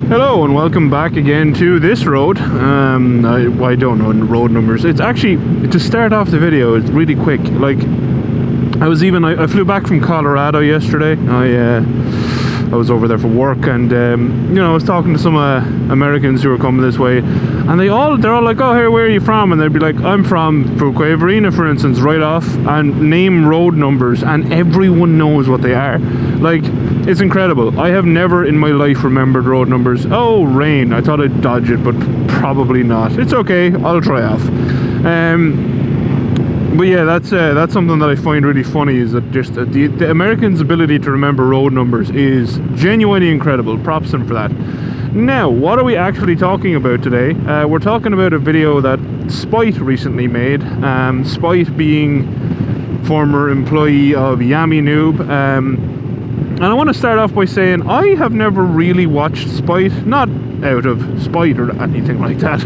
Hello and welcome back again to this road. I don't know road numbers. It's actually, to start off the video, it's really quick. Like, I flew back from Colorado yesterday. I was over there for work, and you know, I was talking to some Americans who were coming this way, and they're all like, "Oh, hey, where are you from?" And they'd be like, "I'm from Fuquay-Varina," for instance, right off, and name road numbers, and everyone knows what they are. Like, it's incredible. I have never in my life remembered road numbers. Oh, rain. I thought I'd dodge it, but probably not. It's okay. I'll try off. But yeah, that's something that I find really funny, is that just the Americans' ability to remember road numbers is genuinely incredible. Props to them for that. Now, what are we actually talking about today? We're talking about a video that Spite recently made. Spite being former employee of Yami Noob. And I want to start off by saying I have never really watched Spite, not out of spite or anything like that.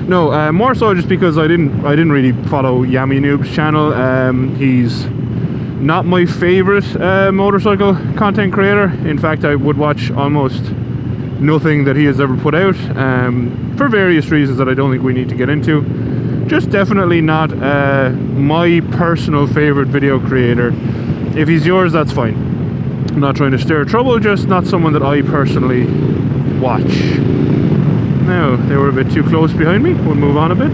No, more so just because I didn't really follow Yami Noob's channel. He's not my favorite motorcycle content creator. In fact, I would watch almost nothing that he has ever put out, for various reasons that I don't think we need to get into. Just definitely not my personal favorite video creator. If he's yours, that's fine. I'm not trying to stir trouble, just not someone that I personally watch. Now, they were a bit too close behind me. We'll move on a bit.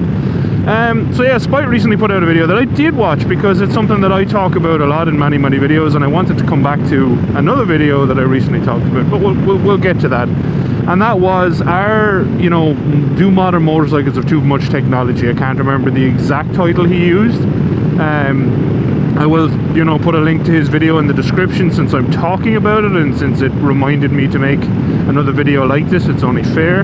So yeah, Spite recently put out a video that I did watch because it's something that I talk about a lot in many videos, and I wanted to come back to another video that I recently talked about, but we'll get to that. And that was you know, do modern motorcycles have too much technology? I can't remember the exact title he used. I will, you know, put a link to his video in the description, since I'm talking about it and since it reminded me to make another video like this. It's only fair.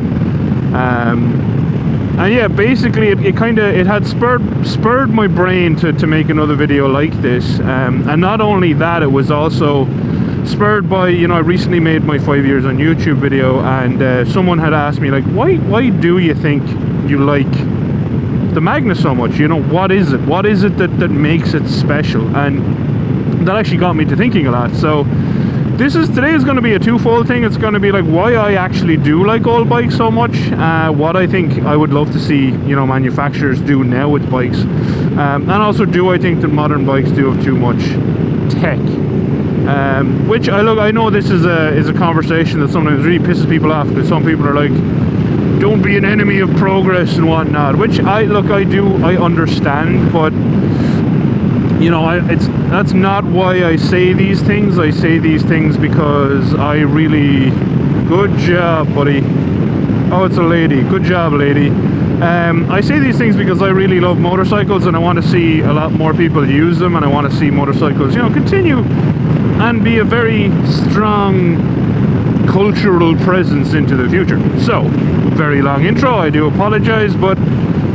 And yeah, basically it had spurred my brain to make another video like this. And not only that, it was also spurred by, you know, I recently made my 5 years on YouTube video, and someone had asked me, like, why do you think you like the Magna so much? You know, what is it that makes it special? And that actually got me to thinking a lot. So today is going to be a twofold thing. It's going to be like why I actually do like old bikes so much, what I think I would love to see, you know, manufacturers do now with bikes, and also, do I think that modern bikes do have too much tech? Which I know this is a conversation that sometimes really pisses people off, because some people are like, don't be an enemy of progress and whatnot, which I understand, but you know, that's not why I say these things. I say these things because I really... Good job, buddy. Oh, it's a lady. Good job, lady. I say these things because I really love motorcycles, and I want to see a lot more people use them, and I want to see motorcycles, you know, continue and be a very strong cultural presence into the future. So, very long intro, I do apologize, but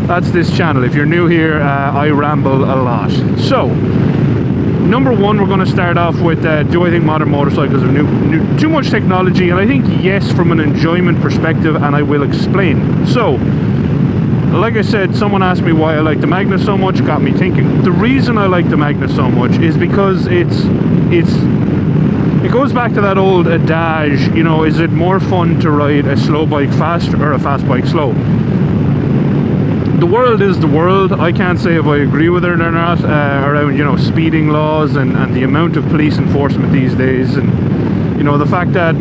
that's this channel. If you're new here, I ramble a lot. So, number one, we're going to start off with, do I think modern motorcycles have too much technology? And I think yes, from an enjoyment perspective, and I will explain. So, like I said, someone asked me why I like the Magna so much, got me thinking. The reason I like the Magna so much is because it goes back to that old adage, you know, is it more fun to ride a slow bike fast or a fast bike slow? The world is the world. I can't say if I agree with it or not, around, you know, speeding laws and the amount of police enforcement these days, and, you know, the fact that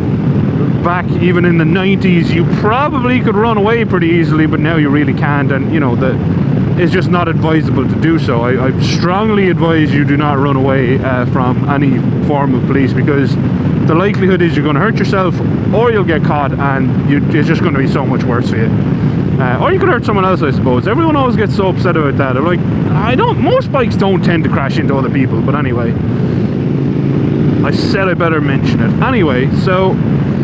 back even in the 90s you probably could run away pretty easily, but now you really can't, and, you know, it's just not advisable to do so. I strongly advise you do not run away from any form of police, because the likelihood is you're going to hurt yourself, or you'll get caught, and it's just going to be so much worse for you. Or you could hurt someone else, I suppose. Everyone always gets so upset about that. I'm like, most bikes don't tend to crash into other people, but anyway. I said I better mention it. Anyway, so,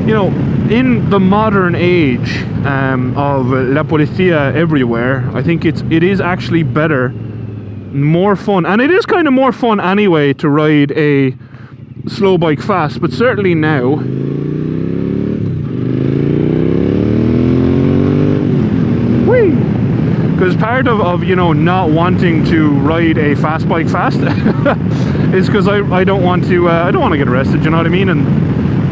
you know, in the modern age of La Policia everywhere, I think it is actually better, more fun, and it is kind of more fun anyway to ride a slow bike fast, but certainly now, because part of you know, not wanting to ride a fast bike fast is because I don't want to get arrested, you know what I mean? And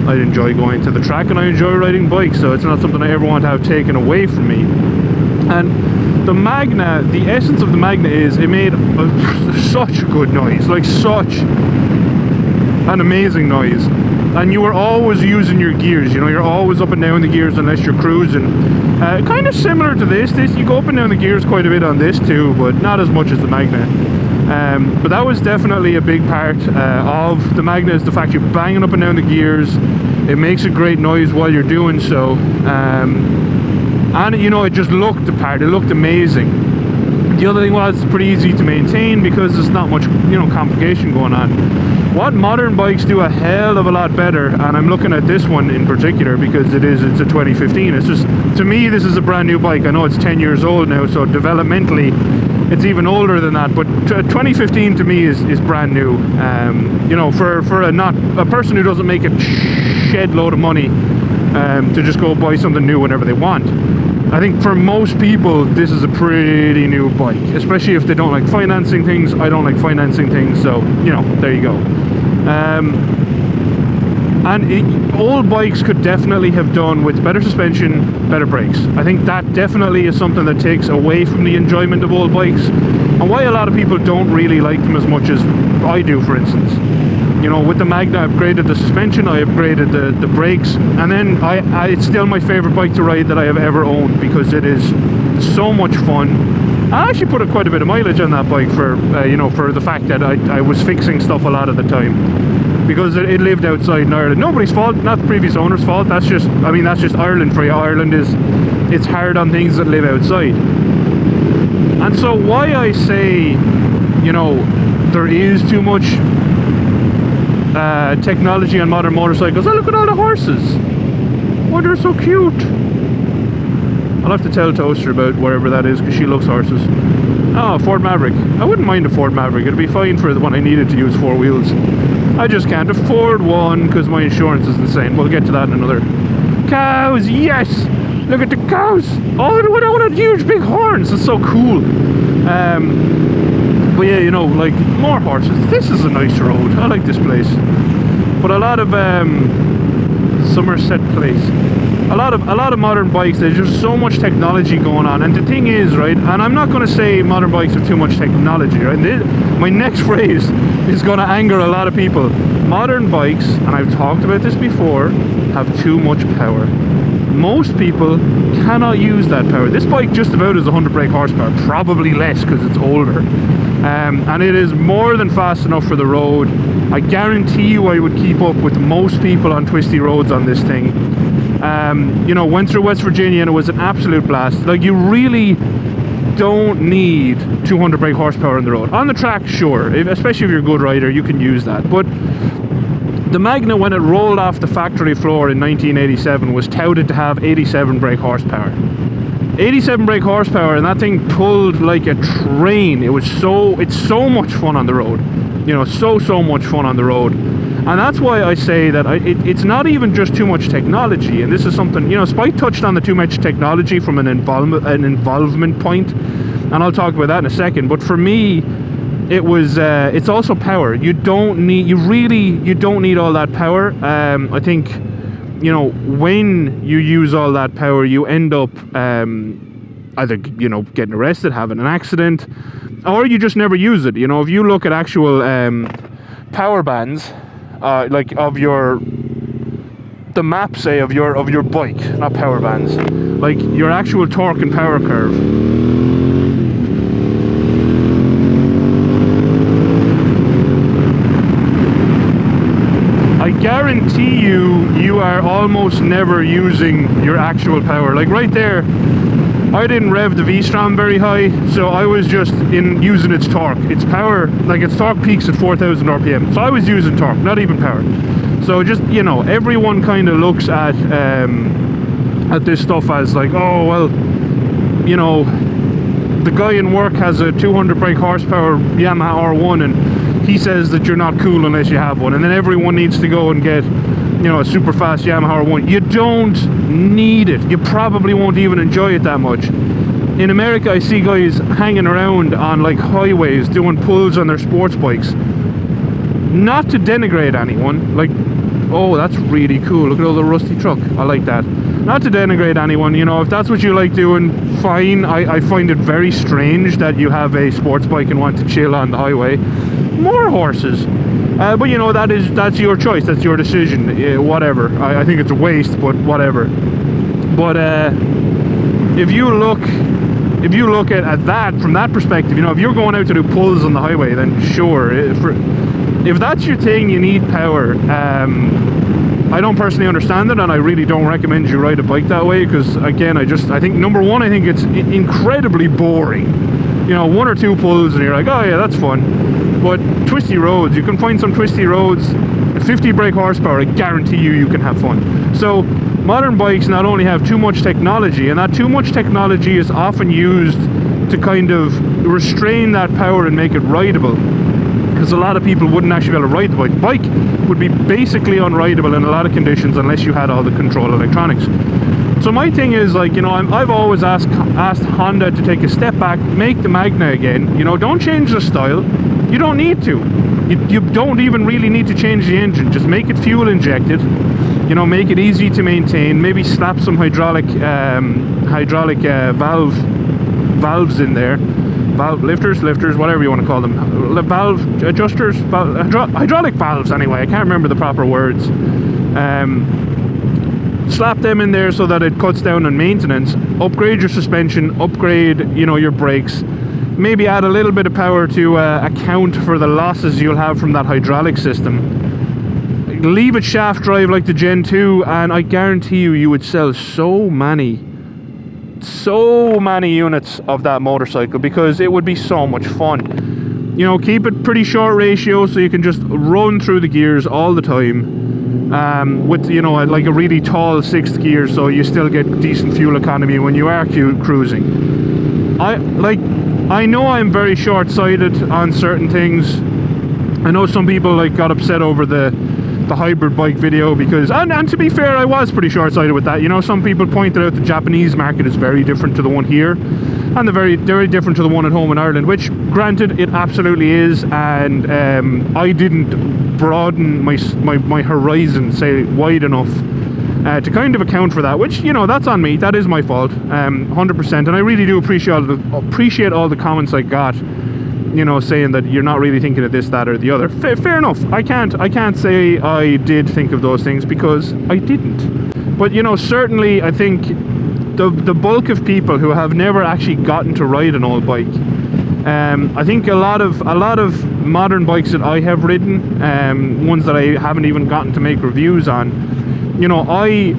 I enjoy going to the track, and I enjoy riding bikes, so it's not something I ever want to have taken away from me. And the Magna, the essence of the Magna is it made such a good noise, like such an amazing noise. And you were always using your gears, you know, you're always up and down the gears unless you're cruising. Kind of similar to this, you go up and down the gears quite a bit on this too, but not as much as the Magna. But that was definitely a big part of the Magna, is the fact you're banging up and down the gears. It makes a great noise while you're doing so. And you know, it just looked the part, it looked amazing. The other thing was, it's pretty easy to maintain because there's not much, you know, complication going on. What modern bikes do a hell of a lot better, and I'm looking at this one in particular because it's a 2015. It's just, to me, this is a brand new bike. I know it's 10 years old now, so developmentally it's even older than that, but 2015 to me is brand new. You know, for a person who doesn't make a shed load of money to just go buy something new whenever they want. I think for most people this is a pretty new bike, especially if they don't like financing things. I don't like financing things, so you know, there you go. Old bikes could definitely have done with better suspension, better brakes. I think that definitely is something that takes away from the enjoyment of old bikes, and why a lot of people don't really like them as much as I do, for instance. You know, with the Magna, I upgraded the suspension, I upgraded the brakes, and then it's still my favorite bike to ride that I have ever owned because it is so much fun. I actually put quite a bit of mileage on that bike for, you know, for the fact that I was fixing stuff a lot of the time because it lived outside in Ireland. Nobody's fault, not the previous owner's fault. That's just, I mean, that's just Ireland for you. Ireland it's hard on things that live outside. And so why I say, you know, there is too much technology on modern motorcycles. Oh, look at all the horses. Oh, they're so cute. I'll have to tell Toaster about wherever that is because she loves horses. Oh, Ford Maverick. I wouldn't mind a Ford Maverick. It'd be fine for the one I needed to use 4 wheels. I just can't afford one because my insurance is insane. We'll get to that in another. Cows, yes! Look at the cows! Oh, what a huge big horns! It's so cool. But yeah, you know, like, more horses. This is a nice road. I like this place. But a lot of Somerset Place. A lot of modern bikes, there's just so much technology going on. And the thing is, right, and I'm not going to say modern bikes have too much technology, right? My next phrase is going to anger a lot of people. Modern bikes, and I've talked about this before, have too much power. Most people cannot use that power. This bike just about is 100 brake horsepower, probably less because it's older. And it is more than fast enough for the road. I guarantee you I would keep up with most people on twisty roads on this thing. You know, went through West Virginia and it was an absolute blast. Like, you really don't need 200 brake horsepower on the road. On the track, sure, especially if you're a good rider, you can use that. But the Magna, when it rolled off the factory floor in 1987, was touted to have 87 brake horsepower. 87 brake horsepower, and that thing pulled like a train. It's so much fun on the road. You know, so much fun on the road. And that's why I say that it's not even just too much technology. And this is something, you know, Spike touched on the too much technology from an involvement point, and I'll talk about that in a second. But for me, it's also power. You don't need all that power. I think, you know, when you use all that power, you end up either, you know, getting arrested, having an accident, or you just never use it. You know, if you look at actual power bands, like of the map, say, of your bike, not power bands, like your actual torque and power curve. I guarantee you are almost never using your actual power. Like right there, I didn't rev the V-Strom very high, so I was just using its torque. Its power, like its torque peaks at 4,000 RPM. So I was using torque, not even power. So just, you know, everyone kind of looks at this stuff as like, oh, well, you know, the guy in work has a 200 brake horsepower Yamaha R1 and he says that you're not cool unless you have one. And then everyone needs to go and get, you know, a super fast Yamaha R1. You don't need it. You probably won't even enjoy it that much. In America, I see guys hanging around on like highways doing pulls on their sports bikes. Not to denigrate anyone, like, Oh, that's really cool. Look at all the rusty truck. I like that. Not to denigrate anyone, you know, if that's what you like doing, fine. I find it very strange that you have a sports bike and want to chill on the highway. More horses. But you know, that's your choice, that's your decision, whatever. I think it's a waste, but whatever. But if you look at that from that perspective, you know, if you're going out to do pulls on the highway, then sure. If that's your thing, you need power. I don't personally understand it, and I really don't recommend you ride a bike that way, because again, I think number one, I think it's incredibly boring. You know, 1 or 2 pulls and you're like, oh yeah, that's fun. But twisty roads, you can find some twisty roads, 50 brake horsepower, I guarantee you can have fun. So modern bikes not only have too much technology, and that too much technology is often used to kind of restrain that power and make it rideable, because a lot of people wouldn't actually be able to ride the bike. The bike would be basically unrideable in a lot of conditions unless you had all the control electronics. So my thing is, like, you know, I've always asked Honda to take a step back, make the Magna again. You know, don't change the style. You don't need to. You don't even really need to change the engine. Just make it fuel injected. You know, make it easy to maintain. Maybe slap some hydraulic valves in there. Valve lifters, whatever you want to call them. Valve adjusters, hydraulic valves anyway. I can't remember the proper words. Slap them in there so that it cuts down on maintenance. Upgrade your suspension, upgrade, you know, your brakes. Maybe add a little bit of power to account for the losses you'll have from that hydraulic system. Leave it shaft drive like the Gen 2, and I guarantee you would sell so many units of that motorcycle, because it would be so much fun. You know, keep it pretty short ratio so you can just run through the gears all the time. With, you know, like a really tall 6th gear, so you still get decent fuel economy when you are cruising. I know I'm very short-sighted on certain things. I know some people like got upset over the hybrid bike video, because, and to be fair, I was pretty short-sighted with that. You know, some people pointed out the Japanese market is very different to the one here, and very different to the one at home in Ireland, which, granted, it absolutely is. And I didn't broaden my horizon, say, wide enough to kind of account for that, which, you know, that's on me. That is my fault, 100%. And I really do appreciate all the comments I got, you know, saying that you're not really thinking of this, that, or the other. Fair enough. I can't say I did think of those things, because I didn't. But, you know, certainly I think the bulk of people who have never actually gotten to ride an old bike, I think a lot of modern bikes that I have ridden, ones that I haven't even gotten to make reviews on, you know, I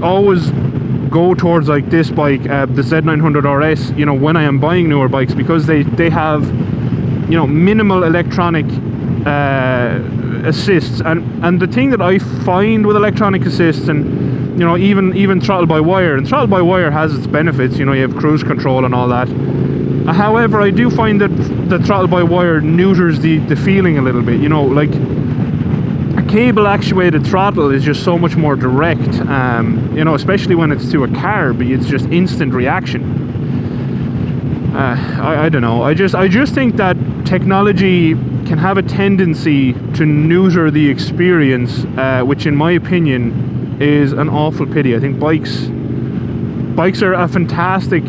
always go towards like this bike, the Z900RS, you know, when I am buying newer bikes, because they have, you know, minimal electronic assists, and the thing that I find with electronic assists, and, you know, even throttle by wire, and throttle by wire has its benefits, you know, you have cruise control and all that. However, I do find that the throttle by wire neuters the feeling a little bit, you know, like a cable actuated throttle is just so much more direct, you know, especially when it's to a carb, it's just instant reaction. I don't know, I just think that technology can have a tendency to neuter the experience, which in my opinion is an awful pity. I think bikes are a fantastic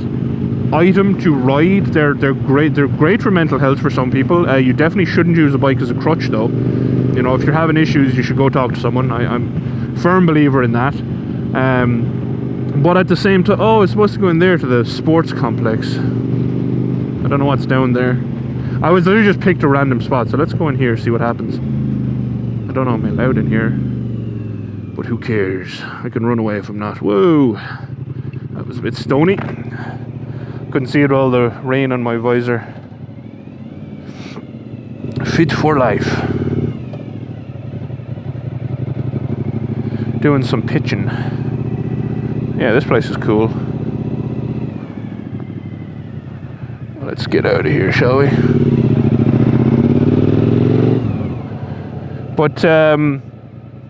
item to ride. They're great for mental health for some people. You definitely shouldn't use a bike as a crutch though. You know, if you're having issues, you should go talk to someone. I'm a firm believer in that. But at the same time, oh, it's supposed to go in there to the sports complex. I don't know what's down there. I literally just picked a random spot, so let's go in here, see what happens. I don't know, am I allowed in here? But who cares? I can run away if I'm not. Whoa! That was a bit stony. Couldn't see it with all the rain on my visor. Fit for life. Doing some pitching. Yeah, this place is cool. Let's get out of here, shall we? But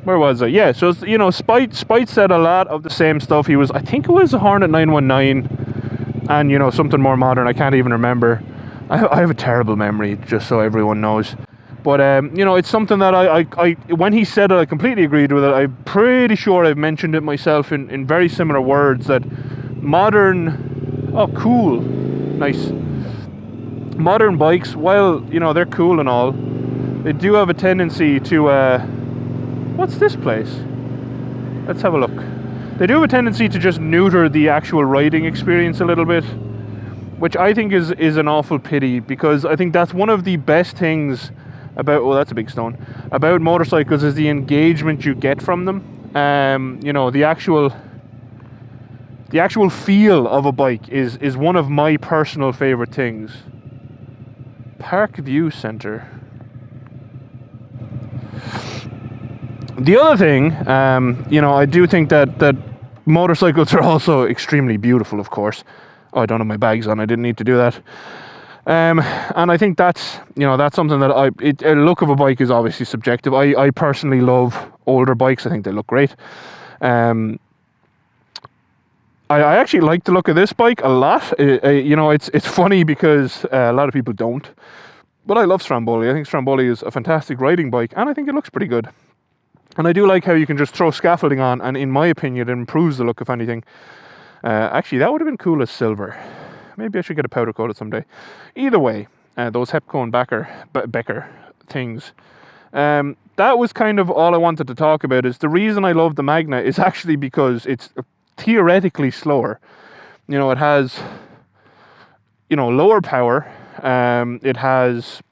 where was I? Yeah, so, you know, Spite said a lot of the same stuff. He was, I think it was a Hornet 919, and, you know, something more modern. I can't even remember. I have a terrible memory, just so everyone knows. But you know, it's something that I when he said it, I completely agreed with it. I'm pretty sure I've mentioned it myself in very similar words, that modern, oh cool, nice, modern bikes, while you know they're cool and all, they do have a tendency to what's this place? Let's have a look. They do have a tendency to just neuter the actual riding experience a little bit, which I think is an awful pity, because I think that's one of the best things about, oh that's a big stone, about motorcycles, is the engagement you get from them. You know, the actual feel of a bike is one of my personal favorite things. Park View Center. The other thing, you know, I do think that motorcycles are also extremely beautiful, of course. Oh, I don't have my bags on, I didn't need to do that. And I think that's, you know, that's something that a look of a bike is obviously subjective. I personally love older bikes. I think they look great. I actually like the look of this bike a lot. You know, it's funny because a lot of people don't. But I love Stromboli. I think Stromboli is a fantastic riding bike, and I think it looks pretty good. And I do like how you can just throw scaffolding on, and in my opinion, it improves the look, if anything. Actually, that would have been cool as silver. Maybe I should get a powder coated someday. Either way, those Hepco and Becker things. That was kind of all I wanted to talk about. Is the reason I love the Magna is actually because it's theoretically slower. You know, it has, you know, lower power. It has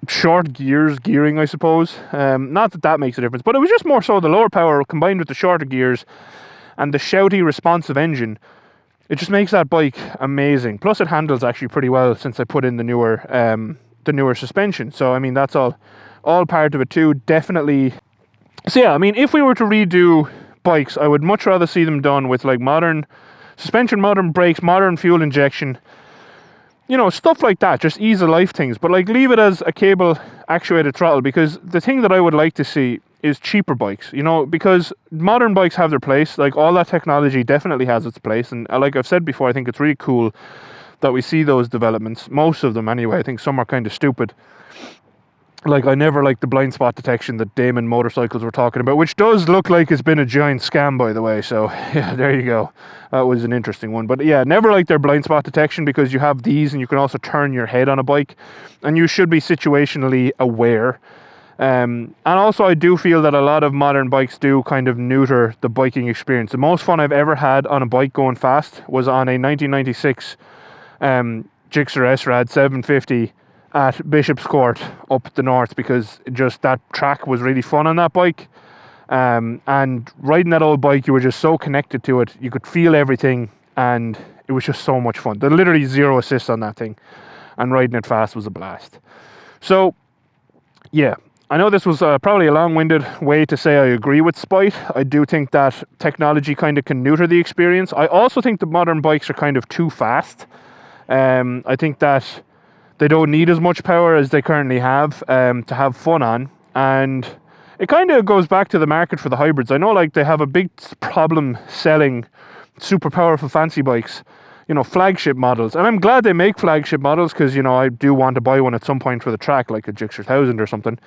short gearing, I suppose. Not that makes a difference, but it was just more so the lower power combined with the shorter gears and the shouty responsive engine. It just makes that bike amazing. Plus it handles actually pretty well since I put in the newer suspension. So I mean, that's all part of it too, definitely. So yeah, I mean, if we were to redo bikes, I would much rather see them done with like modern suspension, modern brakes, modern fuel injection, you know, stuff like that, just ease of life things. But like, leave it as a cable actuated throttle, because the thing that I would like to see is cheaper bikes, you know, because modern bikes have their place. Like, all that technology definitely has its place, and like I've said before, I think it's really cool that we see those developments. Most of them anyway. I think some are kind of stupid. Like, I never liked the blind spot detection that Damon Motorcycles were talking about, which does look like it's been a giant scam, by the way. So yeah, there you go. That was an interesting one. But yeah, never liked their blind spot detection, because you have these and you can also turn your head on a bike, and you should be situationally aware. And also, I do feel that a lot of modern bikes do kind of neuter the biking experience. The most fun I've ever had on a bike going fast was on a 1996 Gixxer SRAD 750 at Bishop's Court up the north, because just that track was really fun on that bike. And riding that old bike, you were just so connected to it. You could feel everything, and it was just so much fun. There's literally 0 assists on that thing, and riding it fast was a blast. So yeah, I know this was probably a long-winded way to say I agree with Spite. I do think that technology kind of can neuter the experience. I also think the modern bikes are kind of too fast. I think that they don't need as much power as they currently have to have fun on. And it kind of goes back to the market for the hybrids. I know, like, they have a big problem selling super powerful fancy bikes, you know, flagship models. And I'm glad they make flagship models, because, you know, I do want to buy one at some point for the track, like a Gixxer 1000 or something.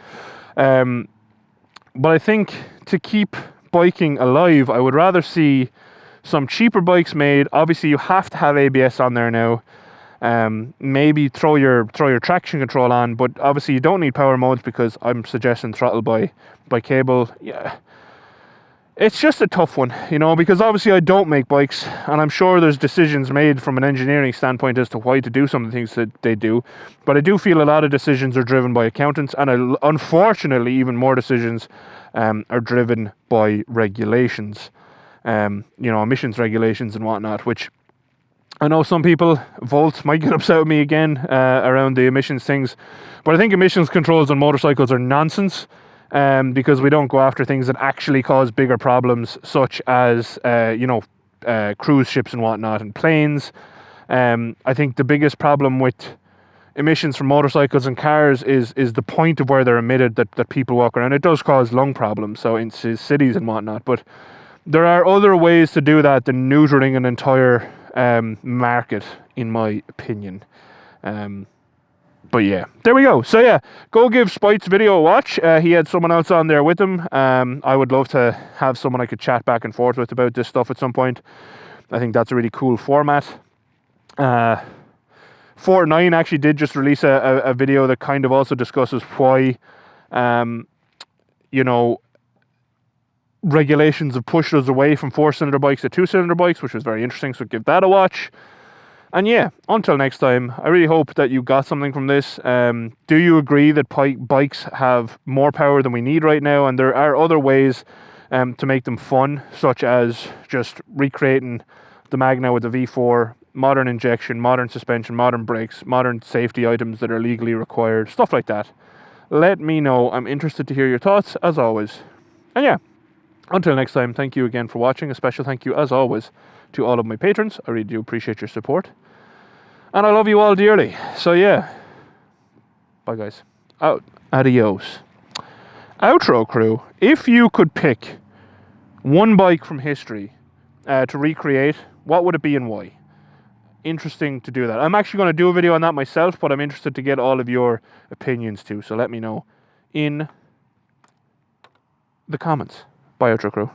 But I think to keep biking alive, I would rather see some cheaper bikes made. Obviously, you have to have ABS on there now. Maybe throw your traction control on, but obviously you don't need power modes, because I'm suggesting throttle by cable. Yeah, it's just a tough one, you know, because obviously I don't make bikes, and I'm sure there's decisions made from an engineering standpoint as to why to do some of the things that they do, but I do feel a lot of decisions are driven by accountants, and unfortunately even more decisions are driven by regulations, you know, emissions regulations and whatnot, which I know some people, Volt, might get upset with me again around the emissions things, but I think emissions controls on motorcycles are nonsense, because we don't go after things that actually cause bigger problems, such as, you know, cruise ships and whatnot, and planes. I think the biggest problem with emissions from motorcycles and cars is the point of where they're emitted, that people walk around. It does cause lung problems, so in cities and whatnot, but there are other ways to do that than neutering an entire market, in my opinion. But yeah, there we go. So yeah, go give Spite's video a watch. He had someone else on there with him. I would love to have someone I could chat back and forth with about this stuff at some point. I think that's a really cool format. 4.9 actually did just release a video that kind of also discusses why, you know, regulations have pushed us away from 4-cylinder bikes to 2-cylinder bikes, which was very interesting, so give that a watch. And yeah, until next time, I really hope that you got something from this. Do you agree that bikes have more power than we need right now, and there are other ways to make them fun, such as just recreating the Magna with the V4, modern injection, modern suspension, modern brakes, modern safety items that are legally required, stuff like that. Let me know. I'm interested to hear your thoughts, as always. And yeah, until next time, thank you again for watching. A special thank you, as always, to all of my patrons. I really do appreciate your support. And I love you all dearly. So yeah. Bye guys. Out. Adios. Outro crew. If you could pick one bike from history to recreate, what would it be and why? Interesting to do that. I'm actually going to do a video on that myself, but I'm interested to get all of your opinions too. So let me know in the comments. Bye, Outro crew.